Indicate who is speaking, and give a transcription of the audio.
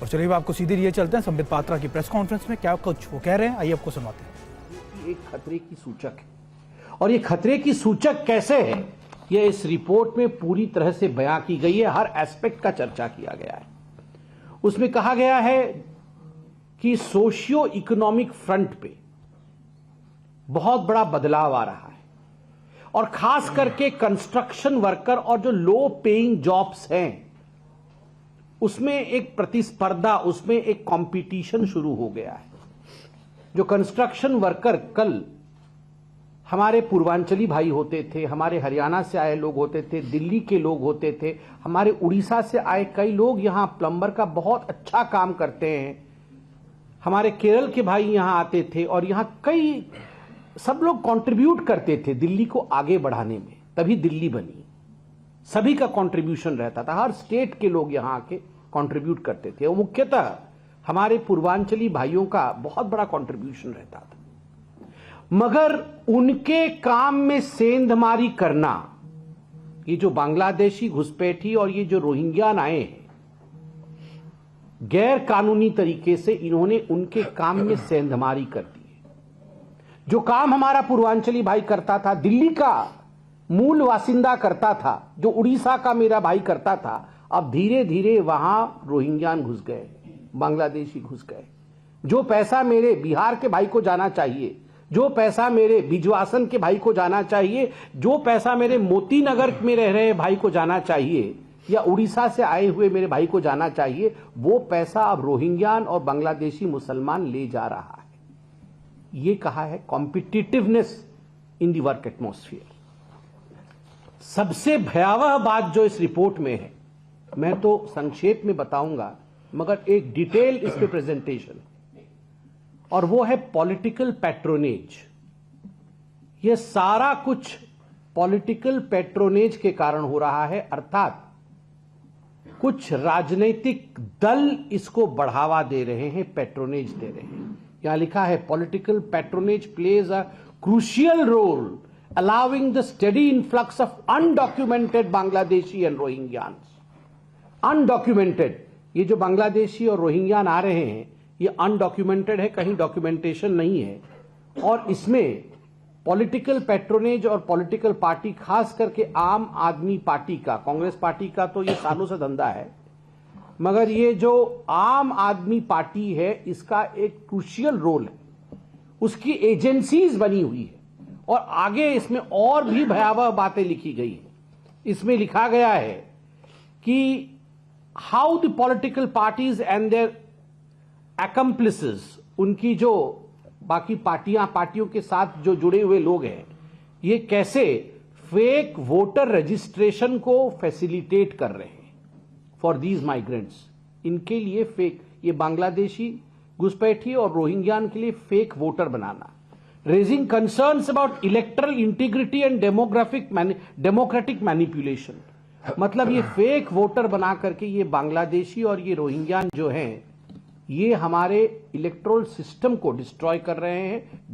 Speaker 1: और चलिए आपको सीधे लिए चलते हैं संबित पात्रा की प्रेस कॉन्फ्रेंस में, क्या कुछ वो कह रहे हैं, आइए आपको सुनाते हैं।
Speaker 2: एक खतरे की सूचक है, और ये खतरे की सूचक कैसे है, ये इस रिपोर्ट में पूरी तरह से बयां की गई है। हर एस्पेक्ट का चर्चा किया गया है। उसमें कहा गया है कि सोशियो इकोनॉमिक फ्रंट पे बहुत बड़ा बदलाव आ रहा है, और खास करके कंस्ट्रक्शन वर्कर और जो लो पेइंग जॉब्स हैं उसमें एक प्रतिस्पर्धा, उसमें एक कंपटीशन शुरू हो गया है। जो कंस्ट्रक्शन वर्कर कल हमारे पूर्वांचली भाई होते थे, हमारे हरियाणा से आए लोग होते थे, दिल्ली के लोग होते थे, हमारे उड़ीसा से आए कई लोग यहां प्लम्बर का बहुत अच्छा काम करते हैं, हमारे केरल के भाई यहां आते थे, और यहां कई सब लोग कंट्रीब्यूट करते थे दिल्ली को आगे बढ़ाने में, तभी दिल्ली बनी। सभी का कंट्रीब्यूशन रहता था, हर स्टेट के लोग यहां आके कंट्रीब्यूट करते थे, और मुख्यतः हमारे पूर्वांचली भाइयों का बहुत बड़ा कंट्रीब्यूशन रहता था। मगर उनके काम में सेंधमारी करना, ये जो बांग्लादेशी घुसपैठी और ये जो रोहिंग्यान आए हैं, गैर कानूनी तरीके से इन्होंने उनके काम में सेंधमारी कर दी है। जो काम हमारा पूर्वांचली भाई करता था, दिल्ली का मूल वासिंदा करता था, जो उड़ीसा का मेरा भाई करता था, अब धीरे धीरे वहां रोहिंग्यान घुस गए, बांग्लादेशी घुस गए। जो पैसा मेरे बिहार के भाई को जाना चाहिए, जो पैसा मेरे बिजवासन के भाई को जाना चाहिए, जो पैसा मेरे मोती नगर में रह रहे भाई को जाना चाहिए, या उड़ीसा से आए हुए मेरे भाई को जाना चाहिए, वो पैसा अब रोहिंग्यान और बांग्लादेशी मुसलमान ले जा रहा है। ये कहा है competitiveness in the work atmosphere. सबसे भयावह बात जो इस रिपोर्ट में है, मैं तो संक्षेप में बताऊंगा, मगर एक डिटेल इस पे प्रेजेंटेशन, और वो है पॉलिटिकल पैट्रोनेज। ये सारा कुछ पॉलिटिकल पैट्रोनेज के कारण हो रहा है, अर्थात कुछ राजनीतिक दल इसको बढ़ावा दे रहे हैं, पैट्रोनेज दे रहे हैं। यहां लिखा है political patronage plays a crucial role allowing the steady influx of undocumented Bangladeshi and Rohingyans. Undocumented, ये जो बांग्लादेशी और रोहिंग्यान आ रहे हैं, ये अनडॉक्यूमेंटेड है, कहीं डॉक्यूमेंटेशन नहीं है, और इसमें पॉलिटिकल पैट्रोनेज और पॉलिटिकल पार्टी, खास करके आम आदमी पार्टी का, कांग्रेस पार्टी का तो ये सालों से धंधा है, मगर ये जो आम आदमी पार्टी है इसका एक क्रूशियल रोल है, उसकी एजेंसीज बनी हुई है। और आगे इसमें और भी भयावह बातें लिखी गई हैं। इसमें लिखा गया है कि how the political parties and their accomplices, उनकी जो बाकी पार्टियों के साथ जो जुड़े हुए लोग हैं, ये कैसे फेक वोटर रजिस्ट्रेशन को फैसिलिटेट कर रहे हैं फॉर दीज माइग्रेंट्स। इनके लिए फेक, ये बांग्लादेशी घुसपैठी और रोहिंग्यान के लिए fake voter banana, raising concerns about electoral integrity and democratic manipulation. मतलब ये फेक वोटर बना करके ये बांग्लादेशी और ये रोहिंग्यान जो हैं, ये हमारे इलेक्टोरल सिस्टम को डिस्ट्रॉय कर रहे हैं,